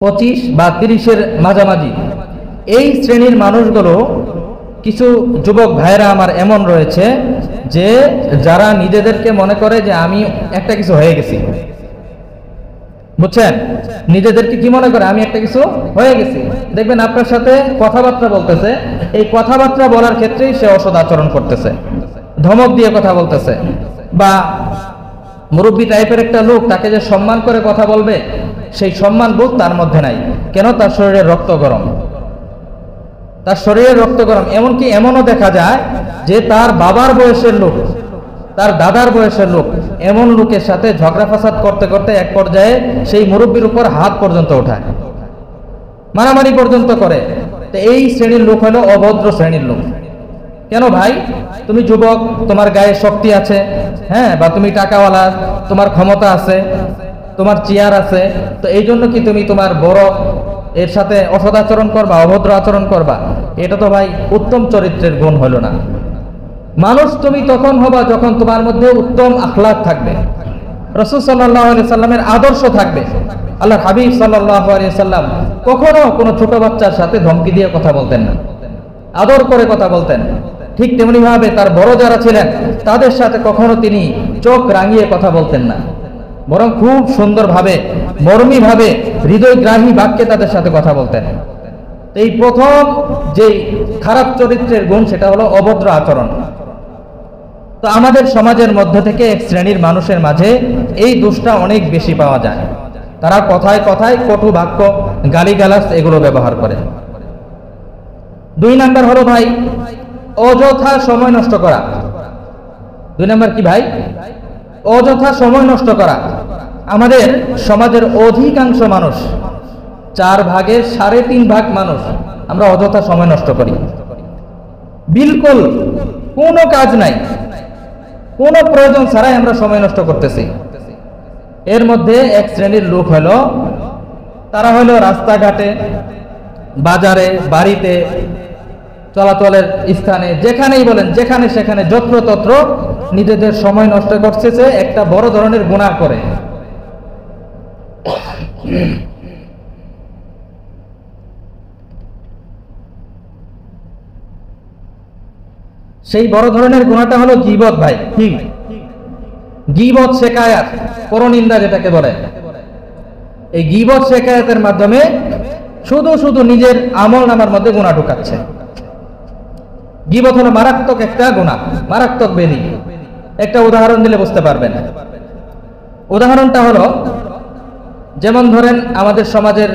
25 বা 30-এর মাঝামাঝি এই শ্রেণীর মানুষগুলো, কিছু যুবক ভাইরা আমার এমন রয়েছে যে যারা নিজেদেরকে মনে করে যে আমি একটা কিছু হয়ে গেছি, বুঝছেন? নিজেদেরকে কি মনে করে? আমি একটা কিছু হয়ে গেছি। দেখবেন আপনার সাথে কথাবার্তা বলতেছে, এই কথাবার্তা বলার ক্ষেত্রেই সে অসৎ আচরণ করতেছে, ধমক দিয়ে কথা বলতেছে। বা মুরব্বী টাইপের একটা লোক, তাকে যে সম্মান করে কথা বলবে সেই সম্মান বোধ তার মধ্যে নাই। কেন? তার শরীরের রক্ত গরম, তার শরীরের রক্ত গরম। এমনকি এমনও দেখা যায় যে তার বাবার বয়সের লোক, তার দাদার বয়সের লোক, এমন লোকের সাথে ঝগড়া ফাসাদ করতে করতে এক পর্যায়ে সেই মুরব্বীর উপর হাত পর্যন্ত ওঠায়, মারামারি পর্যন্ত করে। তো এই শ্রেণীর লোক হলো অভদ্র শ্রেণীর লোক। কেন ভাই? তুমি যুবক, তোমার গায়ে শক্তি আছে, হ্যাঁ, বা তুমি টাকাওয়ালা, তোমার ক্ষমতা আছে, তোমার চেয়ার আছে, তো এই জন্য কি তুমি তোমার বড় এর সাথে অসৎ আচরণ করবা, অভদ্র আচরণ করবা? এটা তো ভাই উত্তম চরিত্রের গুণ হলো না। মানুষ তুমি তখন হবা যখন তোমার মধ্যে উত্তম আখলাক থাকবে, রাসূল সাল্লাল্লাহু আলাইহি সাল্লামের আদর্শ থাকবে। আল্লাহর হাবিব সাল্লাল্লাহু আলাইহি সাল্লাম কখনো কোনো ছোট বাচ্চার সাথে ধমকি দিয়ে কথা বলতেন না, আদর করে কথা বলতেন। ঠিক তেমনি ভাবে তার বড় যারা ছিলেন তাদের সাথে কখনো তিনি চোখ রাঙিয়ে কথা বলতেন না, বরং খুব সুন্দরভাবে, মর্মীভাবে, হৃদয়গ্রাহী বাক্যে তাদের সাথে কথা বলতেন। এই প্রথম যে খারাপ চরিত্রের গুণ, সেটা হলো অভদ্র আচরণ। তো আমাদের সমাজের মধ্য থেকে এক শ্রেণীর মানুষের মাঝে এই দোষটা অনেক বেশি পাওয়া যায়। তারা কথায় কথায় কটু বাক্য, গালিগালাজ এগুলো ব্যবহার করে। 2 নাম্বার হলো ভাই অযথা সময় নষ্ট করা। 2 নাম্বার কি ভাই? অযথা সময় নষ্ট করা। আমাদের সমাজের অধিকাংশ মানুষ, 4 ভাগের 3.5 ভাগ মানুষ আমরা অযথা সময় নষ্ট করি। বিলকুল কোনো কাজ নাই, কোনো প্রয়োজন ছাড়াই আমরা সময় নষ্ট করতেছি। এর মধ্যে এক শ্রেণীর লোক হলো, তারা হলো রাস্তাঘাটে, বাজারে, বাড়িতে, চলাচলের স্থানে, যেখানেই বলেন, যেখানে সেখানে যত্রতত্র নিজেদের সময় নষ্ট করতেছে একটা বড় ধরনের গুনাহ করে। সেই বড় ধরনের গুনাহটা হলো গীবত ভাই। গীবত, শেকায়াত, পরনিন্দা যেটাকে বলে। এই গীবত শেকায়াতের মাধ্যমে শুধু শুধু নিজের আমল নামার মধ্যে গুনাহ ঢুকাচ্ছে। গীবত হলো মারাত্মক একটা গুনাহ, মারাত্মক বেদি। একটা উদাহরণ দিলে বুঝতে পারবেন। উদাহরণটা হলো, যেমন ধরেন আমাদের সমাজের